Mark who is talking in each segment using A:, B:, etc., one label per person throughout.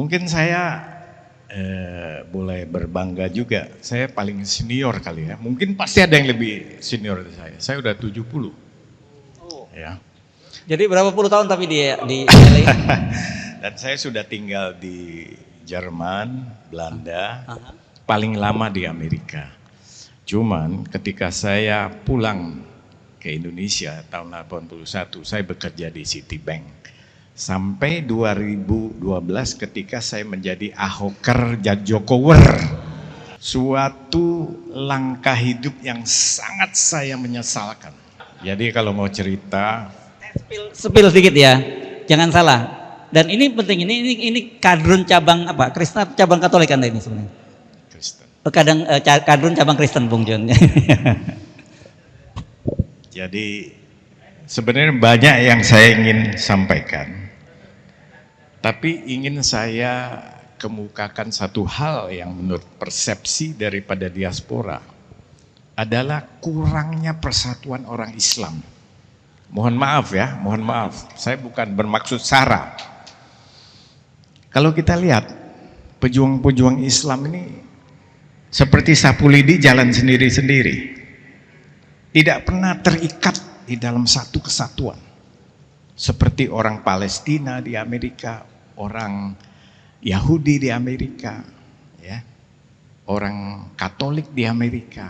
A: Mungkin saya boleh berbangga juga. Saya paling senior kali ya. Mungkin pasti ada yang lebih senior dari saya. Saya udah 70.
B: Oh.
A: Ya.
B: Jadi berapa puluh tahun tapi di LA?
A: Dan saya sudah tinggal di Jerman, Belanda, paling lama di Amerika. Cuman ketika saya pulang ke Indonesia tahun 81, saya bekerja di Citibank. Sampai 2012 ketika saya menjadi Ahoker Jokower. Suatu langkah hidup yang sangat saya menyesalkan. Jadi kalau mau cerita,
B: Sepil sedikit ya, jangan salah. Dan ini penting, ini kadrun cabang apa? Kristen cabang Katolik Anda ini sebenarnya?
A: Kristen.
B: Kadrun cabang Kristen, Bung John.
A: Jadi sebenarnya banyak yang saya ingin sampaikan, tapi ingin saya kemukakan satu hal yang menurut persepsi daripada diaspora adalah kurangnya persatuan orang Islam. Mohon maaf ya, mohon maaf. Saya bukan bermaksud sara. Kalau kita lihat pejuang-pejuang Islam ini seperti sapu lidi jalan sendiri-sendiri. Tidak pernah terikat di dalam satu kesatuan. Seperti orang Palestina di Amerika, orang Yahudi di Amerika, ya, orang Katolik di Amerika.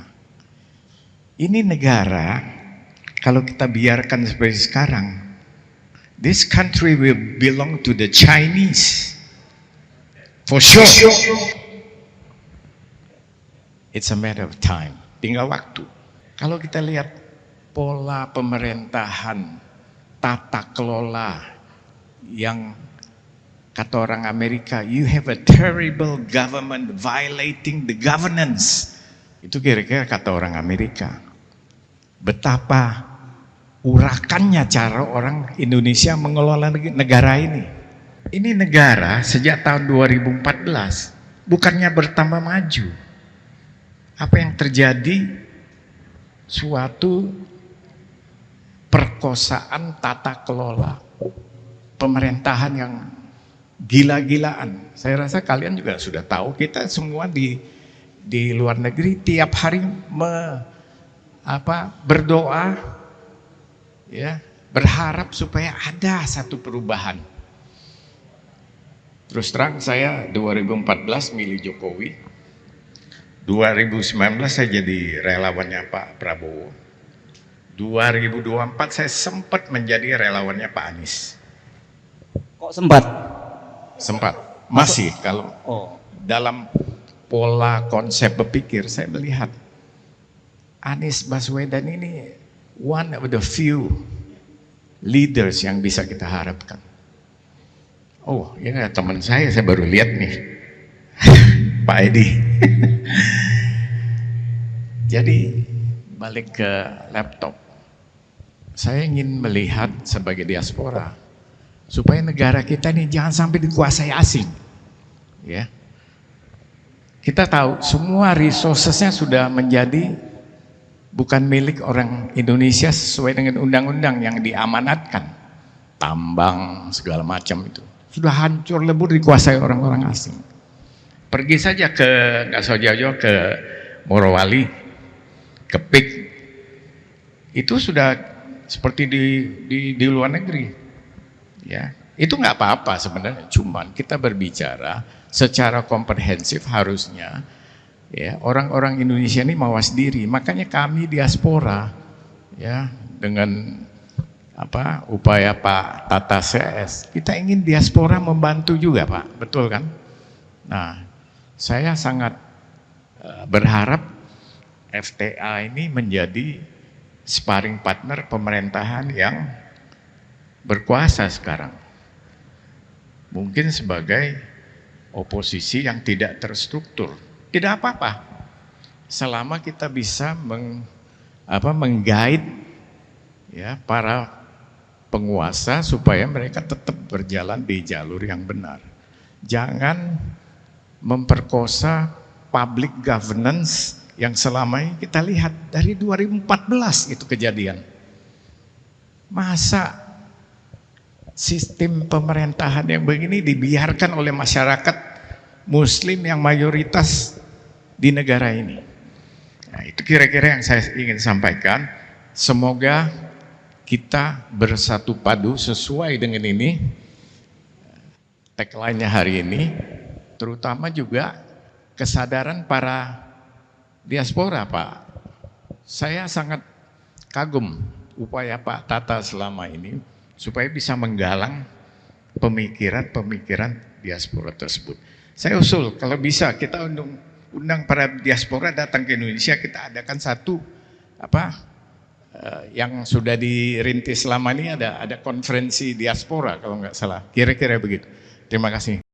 A: Ini negara, kalau kita biarkan seperti sekarang, this country will belong to the Chinese, for sure. It's a matter of time, tinggal waktu. Kalau kita lihat pola pemerintahan, tata kelola yang kata orang Amerika, you have a terrible government violating the governance. Itu kira-kira kata orang Amerika. Betapa urakannya cara orang Indonesia mengelola negara ini. Ini negara sejak tahun 2014 bukannya bertambah maju. Apa yang terjadi? Suatu perkosaan tata kelola pemerintahan yang gila-gilaan. Saya rasa kalian juga sudah tahu, kita semua di luar negeri tiap hari berdoa, ya, berharap supaya ada satu perubahan. Terus terang saya 2014 milih Jokowi, 2019 saya jadi relawannya Pak Prabowo, 2024 saya sempat menjadi relawannya Pak Anies.
B: Kok sempat?
A: Sempat, masih. Kalau dalam pola konsep berpikir saya melihat Anies Baswedan ini one of the few leaders yang bisa kita harapkan. Oh, ini ada teman saya baru lihat nih, Pak Edi. Jadi balik ke laptop, saya ingin melihat sebagai diaspora supaya negara kita ini jangan sampai dikuasai asing. Ya, kita tahu semua resourcesnya sudah menjadi bukan milik orang Indonesia sesuai dengan undang-undang yang diamanatkan, tambang segala macam itu sudah hancur lebur dikuasai orang-orang asing. Pergi saja ke, nggak usah jauh-jauh, ke Morowali, ke PIK, itu sudah seperti di luar negeri. Ya, itu nggak apa-apa sebenarnya. Cuman kita berbicara secara komprehensif harusnya, ya, orang-orang Indonesia ini mawas diri. Makanya kami diaspora, ya, dengan upaya Pak Tata CS, kita ingin diaspora membantu juga, Pak, betul kan? Nah, saya sangat berharap FTA ini menjadi sparring partner pemerintahan yang berkuasa sekarang. Mungkin sebagai oposisi yang tidak terstruktur, tidak apa-apa, selama kita bisa menggait, ya, para penguasa supaya mereka tetap berjalan di jalur yang benar. Jangan memperkosa public governance yang selama ini kita lihat dari 2014 itu kejadian. Masa sistem pemerintahan yang begini dibiarkan oleh masyarakat Muslim yang mayoritas di negara ini. Nah, itu kira-kira yang saya ingin sampaikan. Semoga kita bersatu padu sesuai dengan ini tagline-nya hari ini, terutama juga kesadaran para diaspora, Pak. Saya sangat kagum upaya Pak Tata selama ini supaya bisa menggalang pemikiran-pemikiran diaspora tersebut. Saya usul kalau bisa kita undang para diaspora datang ke Indonesia, kita adakan satu yang sudah dirintis selama ini, ada konferensi diaspora kalau nggak salah, kira-kira begitu. Terima kasih.